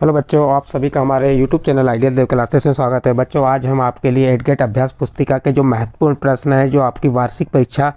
Hello बच्चों, आप सभी का हमारे YouTube चैनल आइडियल देव क्लासेस में स्वागत है। बच्चों, आज हम आपके लिए एडगेट अभ्यास पुस्तिका के जो महत्वपूर्ण प्रश्न हैं जो आपकी वार्षिक परीक्षा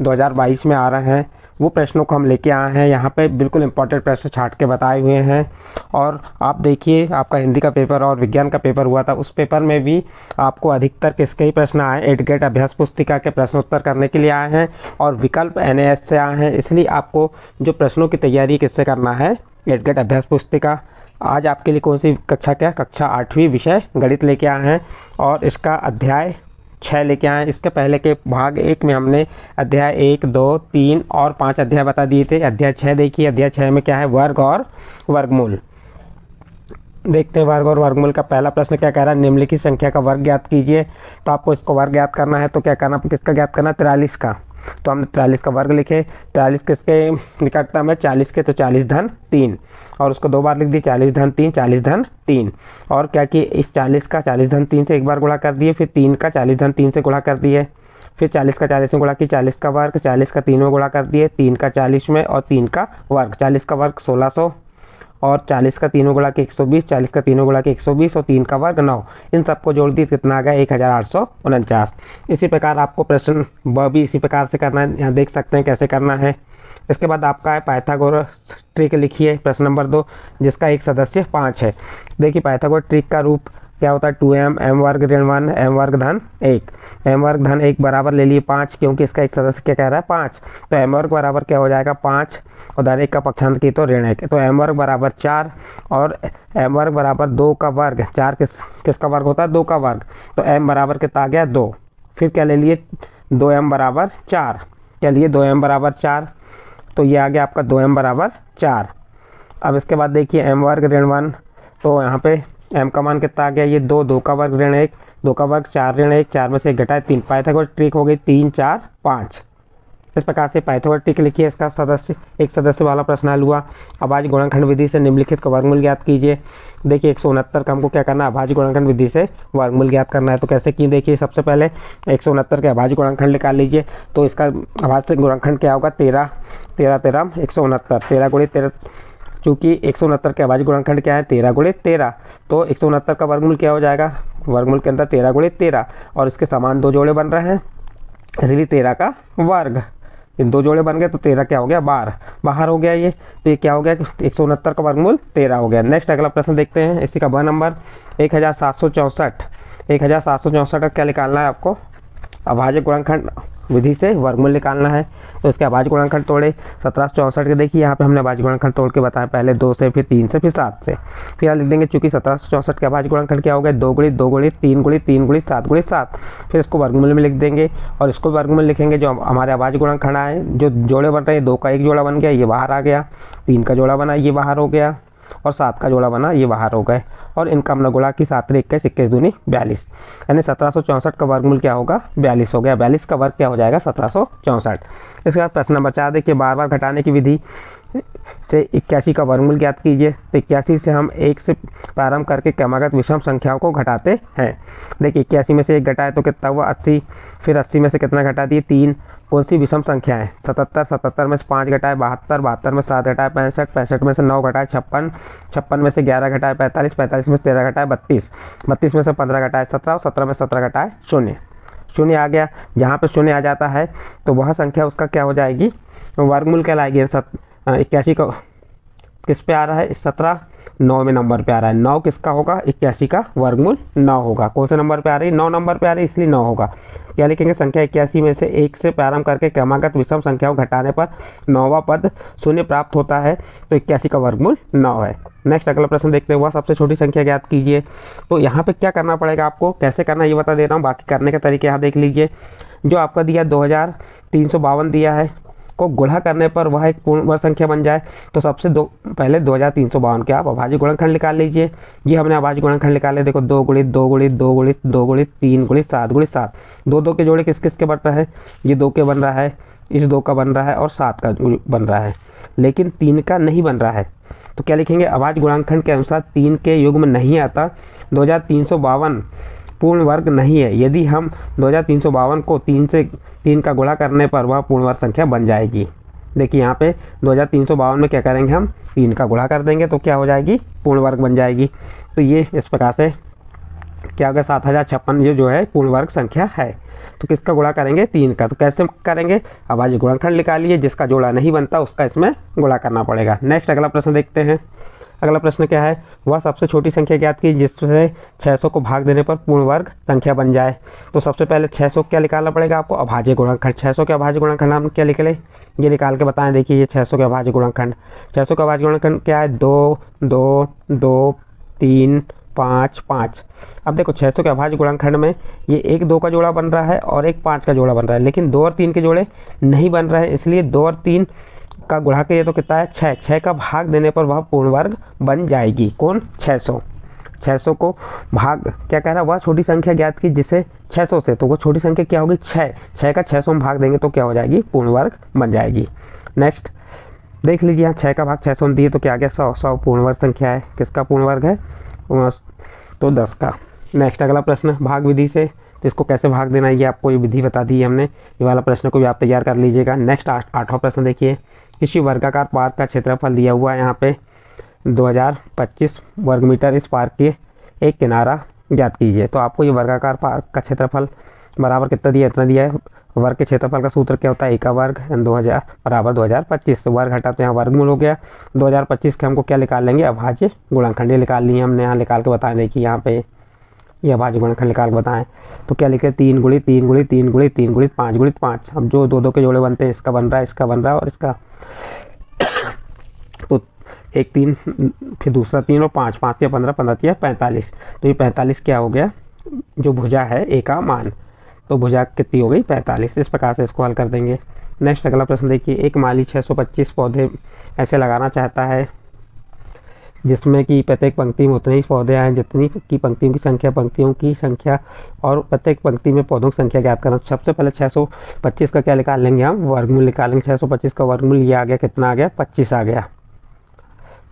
2022 में आ रहे हैं वो प्रश्नों को हम लेके आए हैं। यहाँ पे बिल्कुल इंपॉर्टेंट प्रश्न छांट के बताए हुए हैं। और आप देखिए, आपका हिंदी का पेपर और विज्ञान का पेपर हुआ था, उस पेपर में भी आपको अधिकतर किसके ही प्रश्न आए, एडगेट अभ्यास पुस्तिका के प्रश्नोत्तर करने के लिए आए हैं और विकल्प NAS से आए हैं। इसलिए आपको जो प्रश्नों की तैयारी किससे करना है, एडगेट अभ्यास पुस्तिका। आज आपके लिए कौन सी कक्षा, कक्षा 8वीं विषय गणित लेके आए हैं और इसका अध्याय 6 लेके आए हैं। इसके पहले के भाग 1 में हमने अध्याय 1, 2, 3 और 5 अध्याय बता दिए थे। अध्याय 6 देखिए, अध्याय 6 में क्या है, वर्ग और वर्गमूल। देखते हैं वर्ग और वर्गमूल का पहला प्रश्न क्या कह रहा है, निम्नलिखित संख्या का वर्ग ज्ञात कीजिए। तो आपको इसको वर्ग ज्ञात करना है, तो क्या करना, किसका ज्ञात करना, 43 का। तो हमने 43 का वर्ग लिखे। 43 किसके निकटतम है, 40 के, तो 40 धन 3 और उसको 2 बार लिख दी, 40 धन 3, 40 धन 3। और क्या कि इस 40 का 40 धन 3 से एक बार गुणा कर दिए, फिर 3 का 40 धन 3 से गुणा कर दिए, फिर 40 का 40 में गुणा की, 40 का वर्ग, 40 का 3 में गुणा कर दिए, 3 का 40 में और 3 का वर्ग, 40 का वर्ग 1600 और 40 का 3 में गुणा के 120, 40 का 3 में गुणा के 120 और 3 का वर्ग 9। इन सबको जोड़ दिए, कितना आ गया, 1849। इसी प्रकार आपको प्रश्न ब भी इसी प्रकार से करना है। यहाँ देख सकते हैं कैसे करना है। इसके बाद आपका है पाइथागोरस ट्रिक लिखिए, प्रश्न नंबर 2, जिसका एक सदस्य 5 है। देखिए पाइथागोरस ट्रिक का रूप क्या होता है, 2m m वर्ग ऋण 1 m वर्ग धन 1, m वर्ग धन 1 बराबर ले लिए 5, क्योंकि इसका एक सदस्य क्या कह रहा है, 5। तो m वर्ग बराबर क्या हो जाएगा, 5 और धन 1 का पक्षांतर की तो ऋण 1, तो m वर्ग बराबर 4 और m वर्ग बराबर 2 का वर्ग। 4 किसका वर्ग होता है, 2 का वर्ग, तो m बराबर कितना आ गया, 2। फिर क्या ले लिए, 2m बराबर 4, क्या लिए 2m बराबर 4, तो ये आ गया आपका 2m बराबर 4। अब इसके बाद देखिए m वर्ग ऋण 1, तो यहाँ पे m का मान कितना आ गया, ये 2, 2 का वर्ग ऋण 1, 2 का वर्ग 4 ऋण 1, 4 में से 1 घटाए 3। पाइथागोरस ट्रिक हो गई 3, 4, 5। इस प्रकार से पाइथागोरस ट्रिक लिखिए। इसका सदस्य एक सदस्य वाला प्रश्न हल हुआ। अभाज्य गुणनखंड विधि से निम्नलिखित का वर्गमूल ज्ञात कीजिए। देखिए 169 का हमको क्या करना है, अभाज्य गुणनखंड विधि से वर्गमूल ज्ञात करना है। तो कैसे किए, देखिए सबसे पहले 169 के अभाज्य गुणनखंड निकाल लीजिए। तो इसका अभाज्य गुणनखंड क्या होगा, 13, 13 13 169, 13 गुणित 13, चूँकि 169 के अभाज्य गुणनखंड क्या है, 13 गुणित 13, तो 169 का वर्गमूल क्या हो जाएगा, वर्गमूल के अंदर 13 गुणित 13 और इसके समान 2 जोड़े बन रहे हैं, इसलिए 13 का वर्ग, इन 2 जोड़े बन गए तो 13 क्या हो गया, बाहर हो गया ये। तो ये क्या हो गया, 169 का वर्गमूल 13 हो गया। नेक्स्ट अगला प्रश्न देखते हैं, इसी का ब नंबर 1764। 1764 का क्या निकालना है आपको, अभाज्य गुणनखंड विधि से वर्गमूल निकालना है। तो इसके अभाज्य गुणनखंड तोड़े 1764 के। देखिए यहाँ पे हमने अभाज्य गुणनखंड तोड़ के बताया, पहले 2 से, फिर 3 से, फिर 7 से। फिर यहाँ लिख देंगे, चूंकि 1764 के अभाज्य गुणनखंड क्या हो गया, 2 गुणित 2 गुणित 3 गुणित 3 गुणित 7 गुणित 7। फिर इसको वर्गमूल में लिख देंगे और इसको वर्गमूल लिखेंगे। जो हमारे अभाज्य गुणनखंड आए, जो जोड़े बन रहे हैं, 2 का एक जोड़ा बन गया, ये बाहर आ गया, 3 का जोड़ा बना, ये बाहर हो गया, और 7 का जोड़ा बना, ये बाहर हो गए, और इनका हमने गुणा की, 7 21 21 दूनी 42, यानी 1764 का वर्गमूल क्या होगा, 42 हो गया। 42 का वर्ग क्या हो जाएगा, 1764। इसके बाद प्रश्न नंबर 4 देखिए, बार बार घटाने की विधि से 81 का वर्गमूल ज्ञात कीजिए। तो 81 से हम 1 से प्रारंभ करके क्रमागत विषम संख्याओं को घटाते हैं। देखिए 81 में से 1 घटाए तो कितना हुआ, 80, फिर 80 में से कितना घटा दिए, 3। कौन सी विषम संख्या है, 77, 77 में से 5 घटाए 72, 72 में से 7 घटाए 65, 65 में से 9 घटाए 56, 56 में से 11 घटाए 45, 45 में से 13 घटाए 32, 32 में से 15 घटाए 17 और 17 में 17 घटाए 0। 0 आ गया। जहाँ पे 0 आ जाता है तो वह संख्या उसका क्या हो जाएगी, वर्गमूल कहलाएगी। 81 का किस पे आ रहा है, 17 9 में नंबर पे आ रहा है, 9 किसका होगा, 81 का वर्गमूल 9 होगा। कौन से नंबर पे आ रही है, 9 नंबर पे आ रही है, इसलिए 9 होगा। क्या लिखेंगे, संख्या 81 में से 1 से प्रारंभ करके क्रमागत विषम संख्याओं घटाने पर 9वां पद 0 प्राप्त होता है, तो 81 का वर्गमूल 9 है। नेक्स्ट अगला प्रश्न देखते हैं, वह सबसे छोटी संख्या ज्ञात कीजिए। तो यहाँ पे क्या करना पड़ेगा आपको, कैसे करना ये बता दे रहा हूँ, बाकी करने के तरीके यहाँ देख लीजिए। जो आपका दिया 2352 दिया है, को गुणा करने पर वह एक पूर्ण वर्ग संख्या बन जाए, तो सबसे पहले 2352 के आप अभाज्य गुणनखंड निकाल लीजिए। ये हमने अभाज्य गुणनखंड निकाले, देखो 2 गुणित 2 गुणित 2 गुणित 2 गुणित 3 गुणित 7 गुणित 7। 2 2 के जोड़े किस किस के बन रहा है, ये 2 के बन रहा है, इस 2 का बन रहा है और 7 का बन रहा है, लेकिन 3 का नहीं बन रहा है। तो क्या लिखेंगे, अभाज्य गुणनखंड के अनुसार 3 के युग्म नहीं आता, 2352 पूर्ण वर्ग नहीं है। यदि हम 2352 को 3 से 3 का गुणा करने पर वह पूर्ण वर्ग संख्या बन जाएगी। देखिए यहाँ पे 2352 में क्या करेंगे, हम 3 का गुणा कर देंगे तो क्या हो जाएगी, पूर्ण वर्ग बन जाएगी। तो ये इस प्रकार से क्या होगा, 7056 ये जो है पूर्ण वर्ग संख्या है। तो किसका गुणा करेंगे, 3 का। तो कैसे करेंगे, अभाज्य गुणनखंड निकालिए, जिसका जोड़ा नहीं बनता उसका इसमें गुणा करना पड़ेगा। नेक्स्ट अगला प्रश्न देखते हैं। अगला प्रश्न क्या है, वह सबसे छोटी संख्या ज्ञात की जिससे 600 को भाग देने पर पूर्ण वर्ग संख्या बन जाए। तो सबसे पहले 600 क्या निकालना पड़ेगा आपको, अभाज्य गुणनखंड। 600 के अभाज्य गुणनखंड हम क्या निकले, ये निकाल के बताएं। देखिए ये 600 के अभाज्य गुणनखंड, 600 का अभाज्य गुणनखंड क्या है, 2 2 2 3 5 5। अब देखो 600 के अभाज्य गुणनखंड में ये 1 2 का जोड़ा बन रहा है और एक 5 का जोड़ा बन रहा है, लेकिन 2 और 3 के जोड़े नहीं बन रहे हैं, इसलिए 2 और 3 का गुणा करिए तो कितना है, 6। 6 का भाग देने पर वह पूर्ण वर्ग बन जाएगी। कौन, 600। 600 को भाग क्या कह रहा है, वह छोटी संख्या ज्ञात की जिसे 600 से, तो वो छोटी संख्या क्या होगी, 6। 6 का 600 में भाग देंगे तो क्या हो जाएगी, पूर्ण वर्ग बन जाएगी। नेक्स्ट देख लीजिए, यहाँ 6 का भाग 600 में दिए तो क्या आ गया, 100। 100 पूर्ण वर्ग संख्या है, किसका पूर्ण वर्ग है, तो 10 का। नेक्स्ट अगला प्रश्न भाग विधि से, तो इसको कैसे भाग देना है ये आपको ये विधि बता दी है हमने, ये वाला प्रश्न को भी आप तैयार कर लीजिएगा। नेक्स्ट 8वां प्रश्न देखिए, किसी वर्गाकार पार्क का क्षेत्रफल दिया हुआ है यहाँ पे 2025 वर्ग मीटर, इस पार्क के एक किनारा ज्ञात कीजिए। तो आपको ये वर्गाकार पार्क का क्षेत्रफल बराबर कितना दिया, इतना दिया है। वर्ग के क्षेत्रफल का सूत्र क्या होता है, 1 का वर्ग 2000 बराबर 2025। तो वर्ग हटा तो यहाँ वर्गमूल हो गया। 2025 के हमको क्या निकाल लेंगे, अभाज्य गुणनखंड निकाल लिए हमने, यहाँ निकाल के बताएं। देखिए यहाँ पे ये अभाज्य गुणनखंड निकाल के बताएं तो क्या लिखे, 3 गुणित 3 गुणित 3 गुणित 3 गुणित 5 गुणित 5। अब जो 2 2 के जोड़े बनते हैं, इसका बन रहा है, इसका बन रहा है और इसका, तो 1 3 फिर दूसरा 3 और 5 5 या 15 15 या 45। तो ये 45 क्या हो गया, जो भुजा है ए का मान, तो भुजा कितनी हो गई, 45। इस प्रकार से इसको हल कर देंगे। नेक्स्ट अगला प्रश्न देखिए, एक माली 625 पौधे ऐसे लगाना चाहता है जिसमें कि प्रत्येक पंक्ति में उतने ही पौधे आए जितनी की पंक्तियों की संख्या और प्रत्येक पंक्ति में पौधों की संख्या ज्ञात करना। सबसे पहले 625 का क्या निकाल लेंगे, हम वर्गमूल निकालेंगे। 625 का वर्गमूल ये आ गया, कितना आ गया, 25 आ गया।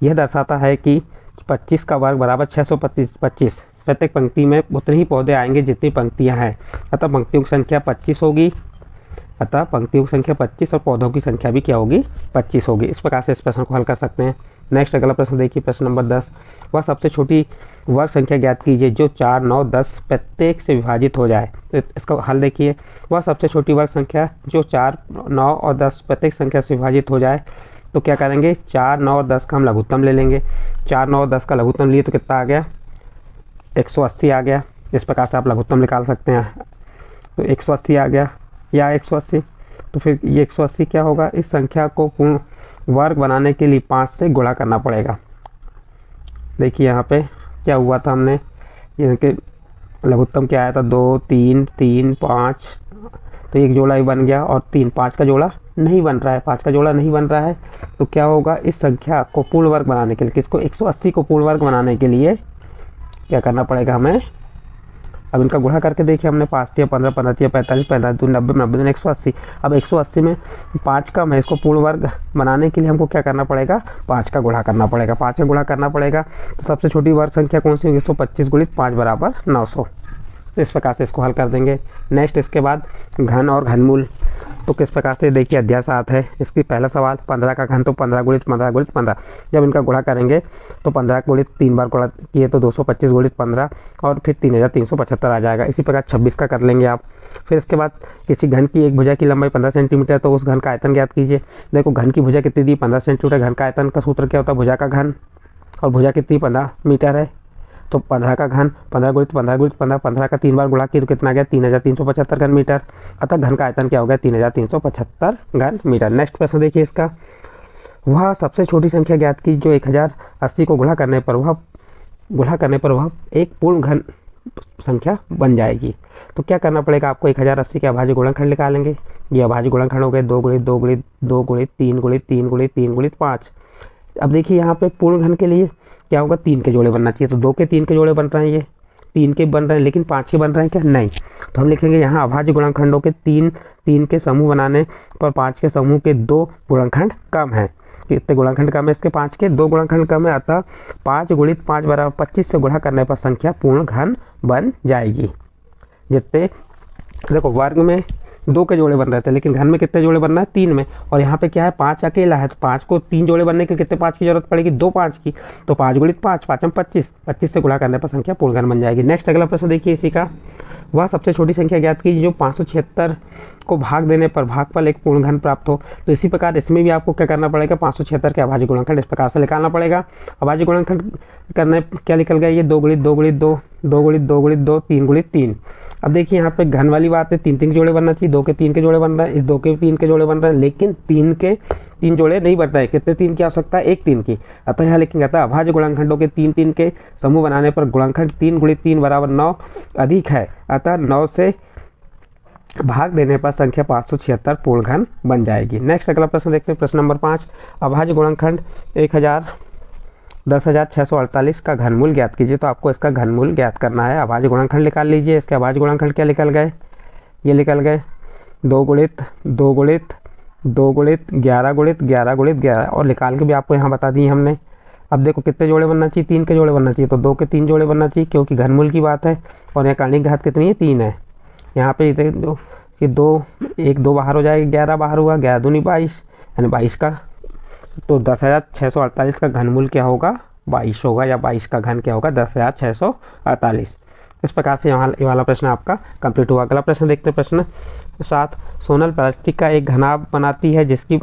यह दर्शाता है कि 25 का वर्ग बराबर 625। प्रत्येक पंक्ति में उतने ही पौधे आएंगे जितनी पंक्तियां हैं, अतः पंक्तियों की संख्या 25 होगी। अतः पंक्तियों की संख्या 25 और पौधों की संख्या भी क्या होगी, 25 होगी। इस प्रकार से इस प्रश्न को हल कर सकते हैं। नेक्स्ट अगला प्रश्न देखिए, प्रश्न नंबर 10, वह सबसे छोटी वर्ग संख्या ज्ञात कीजिए जो 4 9 10 प्रत्येक से विभाजित हो जाए। तो इसका हल देखिए, वह सबसे छोटी वर्ग संख्या जो 4 9 और 10 प्रत्येक संख्या से विभाजित हो जाए। तो क्या करेंगे, 4 9 और 10 का हम लघुत्तम ले लेंगे। 4 9 और 10 का लघुत्तम लिए तो कितना आ गया, 180 आ गया। इस प्रकार से आप लघुत्तम निकाल सकते हैं। तो 180 आ गया या 180, तो फिर ये 180 क्या होगा, इस संख्या को पूर्ण वर्ग बनाने के लिए 5 से गुणा करना पड़ेगा। देखिए यहाँ पे क्या हुआ था, हमने ये कि लघुत्तम क्या आया था, 2 3 3 5, तो एक जोड़ा ही बन गया और 3 5 का जोड़ा नहीं बन रहा है, 5 का जोड़ा नहीं बन रहा है। तो क्या होगा, इस संख्या को पूर्ण वर्ग बनाने के लिए, किसको, 180 को पूर्ण वर्ग बनाने के लिए क्या करना पड़ेगा हमें। अब इनका गुणा करके देखिए, हमने 5 या 15 15 या 45 45 2 90 90 180। अब 180 में 5 कम है, इसको पूर्ण वर्ग बनाने के लिए हमको क्या करना पड़ेगा, 5 का गुणा करना पड़ेगा। 5 का गुणा करना पड़ेगा तो सबसे छोटी वर्ग संख्या कौन सी होगी, 125 गुणित 5 बराबर 900। तो इस प्रकार से इसको हल कर देंगे। नेक्स्ट इसके बाद घन और घनमूल, तो किस प्रकार से देखिए, अध्याय 7 है। इसकी पहला सवाल, 15 का घन तो 15 गुणित 15 गुणित 15। जब इनका गुणा करेंगे तो 15 गुणित 3 बार गुणा किए तो 225 गुणित 15 और फिर 3375 आ जाएगा। इसी प्रकार 26 का कर लेंगे आप। फिर इसके बाद किसी घन की एक भुजा की लंबाई 15 सेंटीमीटर, तो उस घन का आयतन ज्ञात कीजिए। देखो घन की भुजा कितनी दी, 15 सेंटीमीटर। घन का आयतन का सूत्र क्या होता है, भुजा का घन, और भुजा कितनी 15 मीटर है। तो 15 का घन 15 गुणित 15 गुणित 15, 15 का 3 बार गुणा किया तो कितना आ गया, 3375 घन मीटर। अतः घन का आयतन क्या हो गया, 3375 घन मीटर। नेक्स्ट प्रश्न देखिए इसका, वह सबसे छोटी संख्या ज्ञात की जो 1080 को गुणा करने पर वह एक पूर्ण घन संख्या बन जाएगी। तो क्या करना पड़ेगा आपको, 1080 के अभाज्य गुणनखंड निकालेंगे। ये अभाज्य गुणनखंड हो गए 2 गुणित 2 गुणित 2 गुणित 3 गुणित 3 गुणित 3 गुणित 5। अब देखिए यहाँ पे पूर्ण घन के लिए क्या होगा, 3 के जोड़े बनना चाहिए। तो 2 के 3 के जोड़े बन रहे हैं, ये 3 के बन रहे हैं, लेकिन 5 के बन रहे हैं क्या, नहीं। तो हम लिखेंगे यहाँ अभाज्य गुणनखंडों के 3 के समूह बनाने पर 5 के समूह के 2 गुणनखंड कम है। कितने गुणनखंड कम है इसके, 5 के 2 गुणनखंड कम है। अतः 5 गुणित 5 बराबर 25 से गुणा करने पर संख्या पूर्ण घन बन जाएगी। जितने देखो वर्ग में 2 के जोड़े बन रहे थे, लेकिन घन में कितने जोड़े बनना है 3 में, और यहाँ पे क्या है 5 अकेला है, तो 5 को 3 जोड़े बनने के कितने 5 की जरूरत पड़ेगी, 2 5 की, तो 5 गुणित 5, 5 में 25, 25 से गुणा करने पर संख्या पूर्ण घन बन जाएगी। नेक्स्ट अगला प्रश्न देखिए इसी का, वह सबसे छोटी संख्या ज्ञात कीजिए जो 576 को भाग देने पर भागफल एक पूर्ण घन प्राप्त हो। तो इसी प्रकार इसमें भी आपको क्या करना पड़ेगा, 576 के अभाज्य गुणनखंड इस प्रकार से निकालना पड़ेगा। अभाज्य गुणनखंड करने क्या निकल गया, ये 2 गुणित 2 गुणित 2, 2 गुणित 2 गुणित 2, 3 गुणित 3। अब देखिए यहाँ पे घन वाली बात है, 3 3 के जोड़े बनना चाहिए, 2 के 3 के जोड़े बन रहे हैं, इस 2 के 3 के जोड़े बन रहे हैं, लेकिन 3 के 3 जोड़े नहीं बन रहे हैं। कितने 3 की आवश्यकता है, 1 3 की। अतः यहाँ लिखेंगे अतः अभाज्य गुणनखंडों के 3 3 के समूह बनाने पर गुणनखंड 3 गुणित 3 बराबर 9 अधिक है, अतः 9 से भाग देने पर संख्या 576 पूर्ण घन बन जाएगी। नेक्स्ट अगला प्रश्न देखते हैं, प्रश्न नंबर 5, अभाज्य गुणनखंड 10,648 का घनमूल ज्ञात कीजिए। तो आपको इसका घनमूल ज्ञात करना है, अभाज्य गुणनखंड निकाल लीजिए। इसके अभाज्य गुणनखंड क्या निकल गए, ये निकल गए 2 गुणित 2 गुणित 2 गुणित 11 गुणित 11 गुणित 11, और निकाल के भी आपको यहाँ बता दी हमने। अब देखो कितने जोड़े बनना चाहिए, 3 के जोड़े बनना चाहिए, तो 2 के 3 जोड़े बनना चाहिए क्योंकि घनमूल की बात है, और यहाँ कर्ण की घात कितनी है 3 है। यहाँ पे दो कि 2 1 2 बाहर हो जाएगा, 11 बाहर हुआ, 11 दूनी 22, यानी 22 का, तो 10,648 का घनमूल क्या होगा 22 होगा, या 22 का घन क्या होगा 10,648। इस प्रकार से यहाँ ये वाला प्रश्न आपका कंप्लीट हुआ। अगला प्रश्न देखते हैं, प्रश्न 7, सोनल प्लास्टिक का एक घनाभ बनाती है जिसकी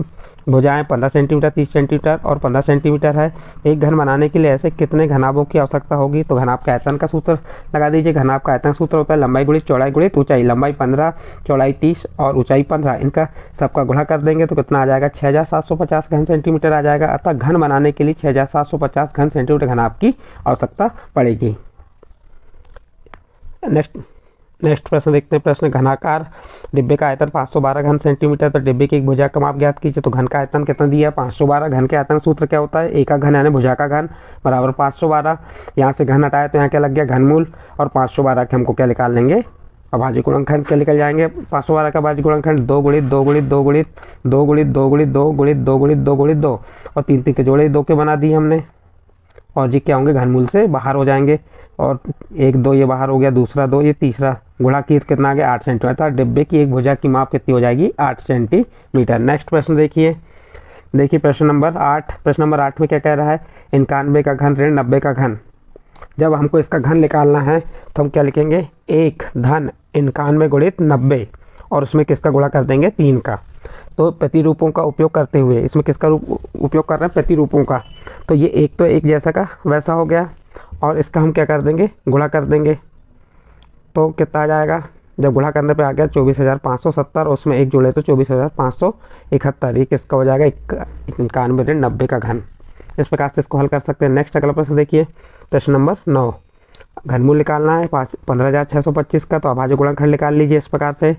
भुजाएं 15 सेंटीमीटर 30 सेंटीमीटर और 15 सेंटीमीटर है। एक घन बनाने के लिए ऐसे कितने घनाभों की आवश्यकता होगी। तो घनाभ का आयतन का सूत्र लगा दीजिए। घनाभ का आयतन सूत्र होता है लंबाई गुणित चौड़ाई गुणित ऊंचाई। लंबाई 15, चौड़ाई 30 और ऊंचाई 15, इनका सबका गुणा कर देंगे तो कितना आ जाएगा 6,750 घन सेंटीमीटर आ जाएगा। अतः घन बनाने के लिए 6,750 घन सेंटीमीटर घनाभ की आवश्यकता पड़ेगी। नेक्स्ट प्रश्न देखते हैं, प्रश्न घनाकार डिब्बे का आयतन 512 घन सेंटीमीटर, तो डिब्बे की एक भुजा का माप ज्ञात कीजिए। तो घन का आयतन कितना दिया है 512, घन के आयतन सूत्र क्या होता है एक का घन यानी भुजा का घन बराबर 512। यहाँ से घन हटाया तो यहाँ क्या लग गया घनमूल, और 512 के हमको क्या निकाल लेंगे अभाज्य गुणनखंड क्या निकल जाएंगे। 512 का अभाज्य गुणनखंड 2 गुणित 2 गुणित 2 गुणित 2 गुणित 2 गुणित 2 गुणित 2 गुणित 2 गुणित 2, और 3 3 के जोड़े 2 के बना दिए हमने, और जी क्या होंगे घनमूल से बाहर हो जाएंगे, और 1 2 ये बाहर हो गया, दूसरा 2 ये तीसरा, गुणा की कितना आ गया 8 सेंटीमीटर। डिब्बे की एक भुजा की माप कितनी हो जाएगी 8 सेंटीमीटर। नेक्स्ट प्रश्न देखिए प्रश्न नंबर 8। प्रश्न नंबर 8 में क्या कह रहा है, 91 का घन ऋण 90 का घन। जब हमको इसका घन निकालना है तो हम क्या लिखेंगे 1 धन 91 गुणित 90, और उसमें किसका गुणा कर देंगे 3 का। तो प्रतिरूपों का उपयोग करते हुए इसमें किसका उपयोग कर रहे हैं प्रतिरूपों का, तो ये एक तो एक जैसा का वैसा हो गया, और इसका हम क्या कर देंगे गुणा कर देंगे। तो कितना आ जाएगा, जब गुणा करने पे आ गया 24,570, उसमें एक जुड़े तो 24,571, ये किसका हो जाएगा 91 ऋण 90 का घन। इस प्रकार से इसको हल कर सकते हैं। नेक्स्ट अगला प्रश्न देखिए प्रश्न नंबर 9, घनमूल निकालना है 15,625 का। तो अभाज्य गुणनखंड निकाल लीजिए इस प्रकार से,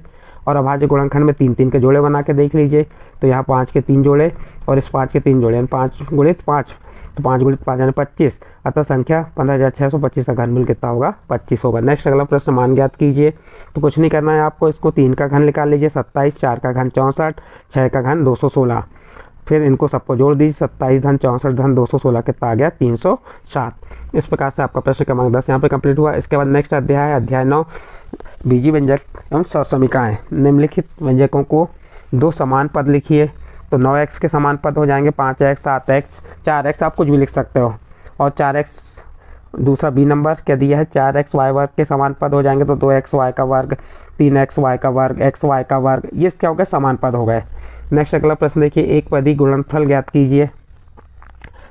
और अभाज्य गुणनखंड में 3 3 के जोड़े बना के देख लीजिए। तो यहाँ 5 के 3 जोड़े और इस 5 के 3 जोड़े, 5 गुणित 5, तो 5 गुणित 5 यानी 25। अतः संख्या 15,625 का घनमूल कितना होगा 25 होगा। नेक्स्ट अगला प्रश्न मान ज्ञात कीजिए। तो कुछ नहीं करना है आपको, इसको 3 का घन निकाल लीजिए 27, 4 का घन 64, 6 का घन 216, फिर इनको सबको जोड़ दीजिए 27 धन 64 धन 216 कितना आ गया 307। इस प्रकार से आपका प्रश्न क्रमांक 10 यहाँ पे कंप्लीट हुआ। इसके बाद नेक्स्ट अध्याय है अध्याय 9, बीजी व्यंजक एवं ससमीकाएँ। निम्नलिखित व्यंजकों को 2 समान पद लिखिए। तो 9x के समान पद हो जाएंगे 5x 7x 4x, आप कुछ भी लिख सकते हो, और 4x दूसरा बी नंबर क्या दिया है 4x y वर्ग के समान पद हो जाएंगे। तो 2x y का वर्ग 3x y का वर्ग x y का वर्ग, ये क्या हो गए समान पद हो गए। नेक्स्ट अगला प्रश्न देखिए, एक पदी गुणनफल ज्ञात कीजिए।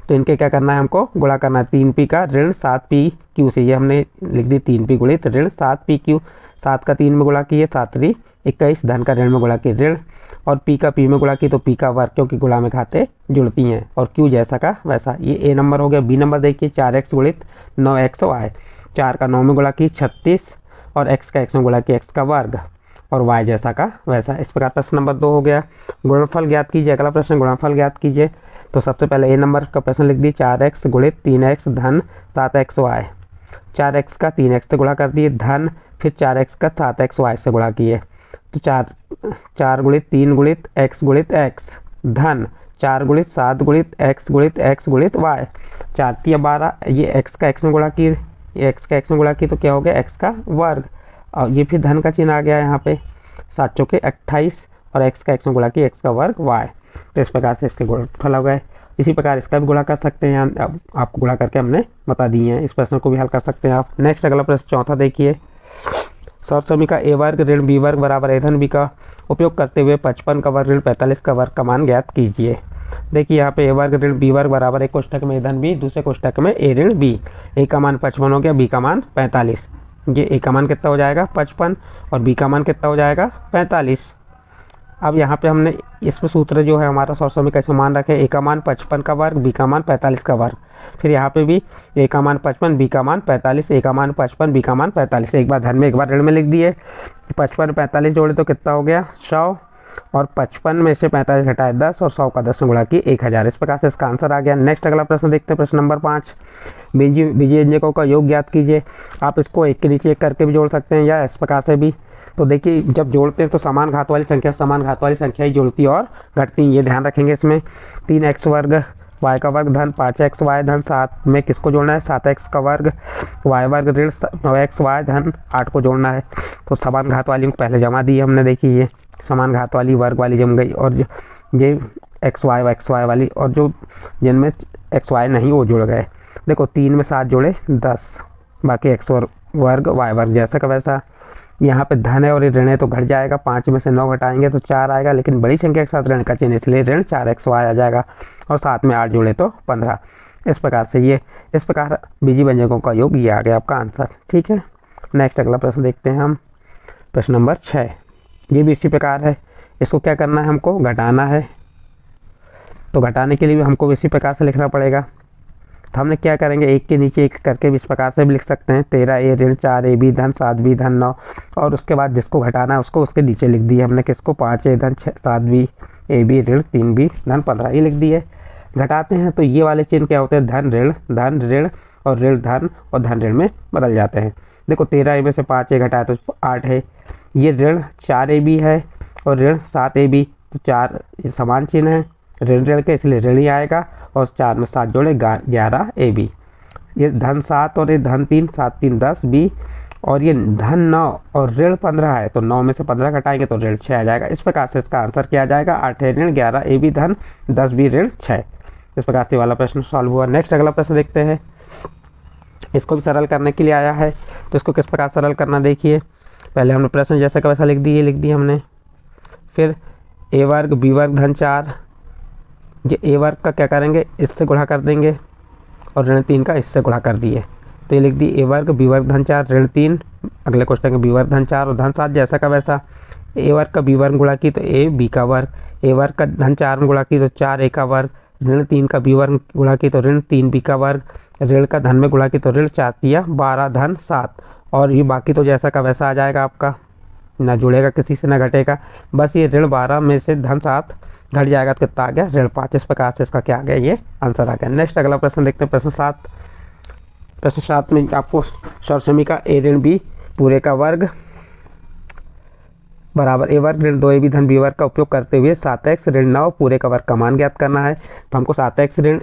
तो इनके क्या करना है हमको गुणा करना है 3p का ऋण 7pq से, ये हमने लिख दी 3p गुणित ऋण 7pq। 7 का 3 में गुणा किए 7 3 21, धन का ऋण में गुणा किए ऋण, और p का p में गुणा की तो p का वर्ग, क्योंकि गुणा में खाते जुड़ती हैं, और q जैसा का वैसा। ये a नंबर हो गया। b नंबर देखिए 4x गुणित 9xy, 4 का 9 में गुणा की 36, और x का x में गुणा की x का वर्ग, और y जैसा का वैसा। इस प्रकार प्रश्न नंबर 2 हो गया। गुणनफल ज्ञात कीजिए। अगला प्रश्न गुणनफल ज्ञात कीजिए। तो सबसे पहले ए नंबर का प्रश्न लिख दिए 4x गुणित 3x धन 7xy। 4x का 3x से गुणा कर दिए धन, फिर 4x का 7xy से गुणा किए। तो 4 गुणित 3 गुणित x गुणित x धन 4 गुणित 7 गुणित x गुणित x गुणित y। 4 3 12, ये x का x में गुणा की, ये x का x में गुणा की तो क्या हो गया x का वर्ग, और ये फिर धन का चिन्ह आ गया यहाँ पे। 7 चौके 28 और x का x में गुणा किया x का वर्ग y। तो इस प्रकार से इसके गुणनफल हो गए। इसी प्रकार इसका भी गुणा कर सकते हैं, अब आपको गुणा करके हमने बता दिए हैं। इस प्रश्न को भी हल कर सकते हैं आप। नेक्स्ट अगला प्रश्न चौथा देखिए, समीका a वर्ग ऋण b वर्ग बराबर a धन b का उपयोग करते हुए 55 का वर्ग ऋण 45 का वर्ग का मान ज्ञात कीजिए। देखिए यहाँ पे a वर्ग ऋण b वर्ग बराबर एक कोष्टक में a धन b, दूसरे कोष्टक में a ऋण b। a का मान 55 हो गया, b का मान 45। ये a का मान कितना हो जाएगा 55 और b का मान कितना हो जाएगा 45। अब यहाँ पे हमने इसमें सूत्र जो है हमारा समीका कैसे मान रखे, a का मान 55 का वर्ग, b का मान 45 का वर्ग। फिर यहाँ पे भी a का मान 55, b का मान 45, a का मान 55, b का मान 45। एक बार धन में एक बार ऋण में लिख दिए। 55 45 जोड़े तो कितना हो गया 100 और 55 में से 45 घटाए 10 और 100 का 10 में गुणा किए 1000। इस प्रकार से इसका आंसर आ गया। नेक्स्ट अगला प्रश्न देखते हैं, प्रश्न नंबर 5, बीजीय व्यंजकों का योग ज्ञात कीजिए। आप इसको एक के नीचे एक करके भी जोड़ सकते हैं या इस प्रकार से भी। तो देखिए जब जोड़ते हैं तो समान घात वाली संख्या ही जोड़ती और घटती, ये ध्यान रखेंगे। इसमें 3x वर्ग y का वर्ग धन 5xy धन 7 में किसको जोड़ना है 7x का वर्ग y वर्ग ऋण 9xy धन 8 को जोड़ना है। तो समान घात वाली पहले जमा दी हमने, देखिए ये समान घात वाली वर्ग वाली जम गई और ये xy वाली, और जो जिनमें xy नहीं वो जुड़ गए। देखो 3 में 7 जोड़े 10, बाकी x वर्ग y वर्ग जैसा का वैसा। यहाँ पे धन है और ये ऋण है तो घट जाएगा, 5 में से 9 घटाएंगे तो 4 आएगा, लेकिन बड़ी संख्या के साथ ऋण का चिन्ह इसलिए ऋण 4xy आ जाएगा और साथ में 8 जोड़े तो 15। इस प्रकार से ये इस प्रकार बीजीय व्यंजकों का योग ये आ गया आपका आंसर। ठीक है, नेक्स्ट अगला प्रश्न देखते हैं हम, प्रश्न नंबर 6। ये भी इसी प्रकार है, इसको क्या करना है हमको घटाना है। तो घटाने के लिए भी हमको इसी प्रकार से लिखना पड़ेगा। तो हमने क्या करेंगे, एक के नीचे एक करके भी इस प्रकार से भी लिख सकते हैं। 13a ऋण 4ab धन 7b धन 9, और उसके बाद जिसको घटाना है उसको उसके नीचे लिख दिए हमने, किसको 5a धन 7b ab ऋण 3b धन 15 ये लिख दिए। घटाते हैं तो ये वाले चिन्ह क्या होते हैं, धन ऋण और ऋण धन और धन ऋण में बदल जाते हैं। देखो 13a में से 5a घटाए तो 8 है, ये ऋण 4ab है और ऋण 7ab, तो 4 समान चिन्ह है ऋण के, इसलिए ऋण ही आएगा और 4 में 7 जोड़े 11ab। ये धन 7 और ये धन 3, 7 3 10b, और ये धन 9 और ऋण 15 है तो 9 में से 15 घटाएंगे तो ऋण 6 आ जाएगा। इस प्रकार से इसका आंसर क्या आ जाएगा, 8 ऋण 11ab धन 10b ऋण 6। इस प्रकार से वाला प्रश्न सॉल्व हुआ। नेक्स्ट अगला प्रश्न देखते हैं, इसको भी सरल करने के लिए आया है। तो इसको किस प्रकार सरल करना देखिए, पहले हमने प्रश्न जैसा का वैसा लिख दिए हमने। फिर a वर्ग b वर्ग धन 4, ये a वर्ग का क्या करेंगे, इससे गुणा कर देंगे और ऋण 3 का इससे गुणा कर दिए, तो ये लिख दी a वर्ग b वर्ग धन 4 ऋण 3, अगले क्वेश्चन में b वर्ग धन 4 और धन 7 जैसा का वैसा। a वर्ग का b वर्ग गुणा की तो a b का वर्ग, a वर्ग का धन 4 में गुणा की तो 4a का वर्ग, ऋण 3 का b वर्ग गुणा की तो ऋण 3b का वर्ग, ऋण का धन में गुणा की तो ऋण 4 या 12 धन 7, और ये बाकी तो जैसा का वैसा आ जाएगा आपका, ना जुड़ेगा किसी से ना घटेगा। बस ये ऋण 12 में से धन 7 घट जाएगा तो कितना आ गया ऋण 5। इस प्रकार से इसका क्या आ गया, ये आंसर आ गया। नेक्स्ट अगला प्रश्न देखते हैं, प्रश्न 7। प्रश्न 7 में आपको समीका a ऋण b पूरे का वर्ग बराबर a वर्ग ऋण 2ab धन b वर्ग का उपयोग करते हुए 7x ऋण 9 पूरे का वर्ग का मान ज्ञात करना है। तो हमको 7x ऋण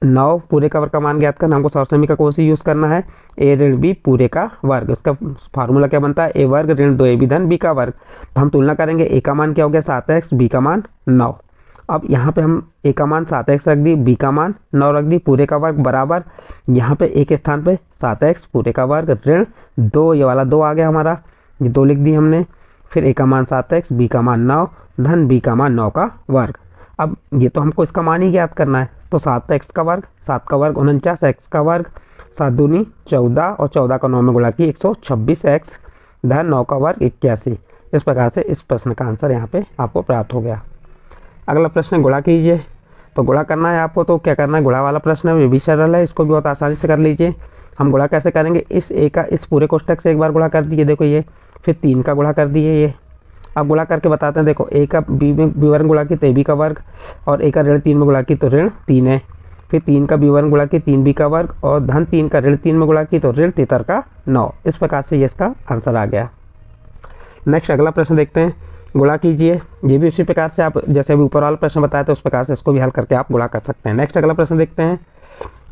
9 पूरे का वर्ग का मान ज्ञात करना, हमको समीका कौन सी यूज़ करना है, a ऋण b पूरे का वर्ग। इसका फार्मूला क्या बनता है, a वर्ग ऋण 2ab धन b का वर्ग। तो हम तुलना करेंगे, a का मान क्या हो गया 7x, b का मान 9। अब यहाँ पे हम a का मान 7x रख दी, b का मान 9 रख दी, पूरे का वर्ग बराबर यहाँ पे a के स्थान पे 7x पूरे का वर्ग ऋण 2, ये वाला 2 आ गया हमारा, ये 2 लिख दी हमने। फिर a का मान 7x, b का मान 9 धन b का मान 9 का वर्ग। अब ये तो हमको इसका मान ही ज्ञात करना है, तो 7x का वर्ग, 7 का वर्ग 49x का वर्ग, 7 दूनी 14 और 14 का 9 में गुणा की 126x धन 9 का वर्ग 81। इस प्रकार से इस प्रश्न का आंसर यहाँ पे आपको प्राप्त हो गया। अगला प्रश्न गुणा कीजिए। तो गुणा करना है आपको, तो क्या करना है, गुणा वाला प्रश्न है, ये भी सरल है, इसको भी बहुत आसानी से कर लीजिए। हम गुणा कैसे करेंगे, इस a का इस पूरे कोष्टक से एक बार गुणा कर दिए, देखो ये, फिर 3 का गुणा कर दिए ये। अब गुणा करके बताते हैं, देखो a का b में b वर्ग गुणा की तो ab का वर्ग, और a का ऋण 3 में गुणा की तो ऋण 3 है। फिर 3 का b वर्ग गुणा की 3b का वर्ग, और धन 3 का ऋण 3 में गुणा की तो ऋण 73 का 9। इस प्रकार से ये इसका आंसर आ गया। नेक्स्ट अगला प्रश्न देखते हैं, गुणा कीजिए। ये भी उसी प्रकार से आप जैसे अभी ऊपर वाला प्रश्न बताया तो उस प्रकार से इसको भी हल करके आप गुणा कर सकते हैं। नेक्स्ट अगला प्रश्न देखते हैं,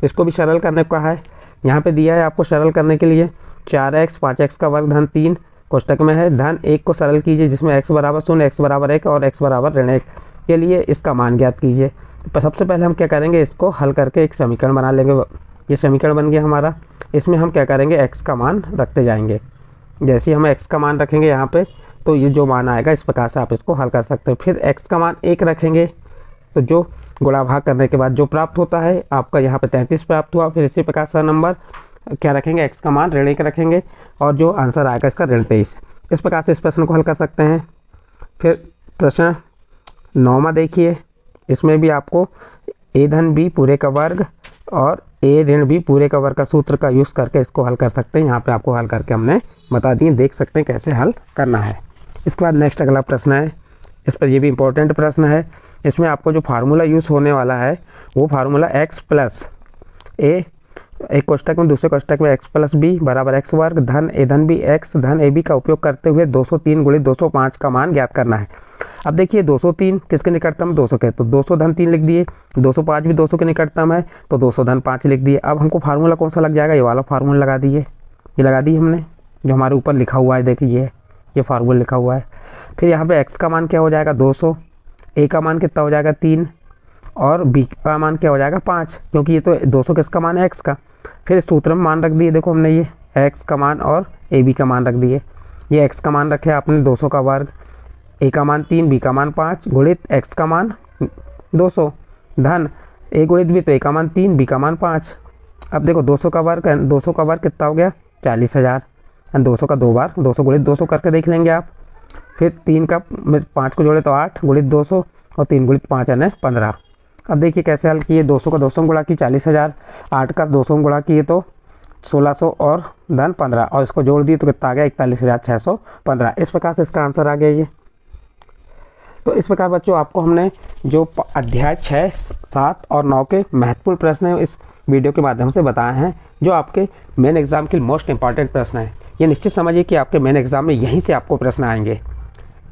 इसको भी सरल करने को कहा है। यहाँ पे दिया है आपको सरल करने के लिए 4x 5x का वर्ग धन 3 कोष्टक में है धन 1 को सरल कीजिए जिसमें x बराबर 0, x बराबर 1 और x बराबर ऋण 1 के लिए इसका मान ज्ञात कीजिए। तो सबसे पहले हम क्या करेंगे, इसको हल करके एक समीकरण बना लेंगे। ये समीकरण बन गया हमारा। इसमें हम क्या करेंगे, x का मान रखते जाएंगे। जैसे ही हम x का मान रखेंगे यहाँ पे, तो ये जो मान आएगा इस प्रकार से आप इसको हल कर सकते हो। फिर x का मान 1 रखेंगे तो जो गुणा भाग करने के बाद जो प्राप्त होता है आपका यहाँ पे 33 प्राप्त हुआ। फिर इसी प्रकार से नंबर क्या रखेंगे, x का मान ऋण 1 रखेंगे और जो आंसर आएगा इसका ऋण 23। इस प्रकार से इस प्रश्न को हल कर सकते हैं। फिर प्रश्न 9वां देखिए, इसमें भी आपको a धन b पूरे का वर्ग और a ऋण b पूरे का वर्ग का सूत्र का यूज़ करके इसको हल कर सकते हैं। यहाँ पे आपको हल करके हमने बता दिए, देख सकते हैं कैसे हल करना है। इसके बाद नेक्स्ट अगला प्रश्न है, इस पर ये भी इम्पोर्टेंट प्रश्न है। इसमें आपको जो फार्मूला यूज़ होने वाला है वो फार्मूला x प्लस a, एक कोष्टक में दूसरे कोष्टक में x प्लस b बराबर x वर्ग धन a धन b x धन ab का उपयोग करते हुए 203 गुणित 205 का मान ज्ञात करना है। अब देखिए 203 किसके निकटतम, 200 के, तो 200 धन 3 लिख दिए। 205 भी 200 के निकटतम है तो 200 धन 5 लिख दिए। अब हमको फार्मूला कौन सा लग जाएगा, ये वाला फार्मूला लगा दिए। ये लगा दी हमने, जो हमारे ऊपर लिखा हुआ है, देखिए ये फार्मूला लिखा हुआ है। फिर यहाँ पे x का मान क्या हो जाएगा 200, a का मान कितना हो जाएगा 3 और b का मान क्या हो जाएगा 5, क्योंकि ये तो 200 किसका मान है x का। फिर इस सूत्र में मान रख दिए, देखो हमने ये x का मान और ab का मान रख दिए। ये x का मान रखे आपने 200 का वर्ग, a का मान 3, b का मान 5 गुणित x का मान 200 धन a गुणित b, तो a का मान 3, b का मान 5। अब देखो 200 का वर्ग, 200 का वर्ग कितना हो गया 40,000। 200 का 2 बार 200 गुणित 200 करके देख लेंगे आप। फिर 3 का 5 को जोड़े तो 8 गुणित 200 और 3 गुणित 5 यानी 15। अब देखिए कैसे हल किए, 200 का 200 गुणा की 40,000, 8 का 200 गुणा किए तो 1600 और धन 15 और इसको जोड़ दिए तो कितना आ गया 41,615। इस प्रकार से इसका आंसर आ गया ये। तो इस प्रकार बच्चों आपको हमने जो अध्याय 6, 7 और 9 के महत्वपूर्ण प्रश्न हैं इस वीडियो के माध्यम से बताए हैं, जो आपके मेन एग्जाम के मोस्ट इंपॉर्टेंट प्रश्न हैं। ये निश्चित समझिए कि आपके मेन एग्जाम में यहीं से आपको प्रश्न आएंगे।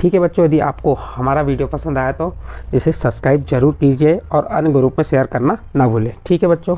ठीक है बच्चों, यदि आपको हमारा वीडियो पसंद आया तो इसे सब्सक्राइब जरूर कीजिए और अन्य ग्रुप में शेयर करना ना भूलें। ठीक है बच्चों।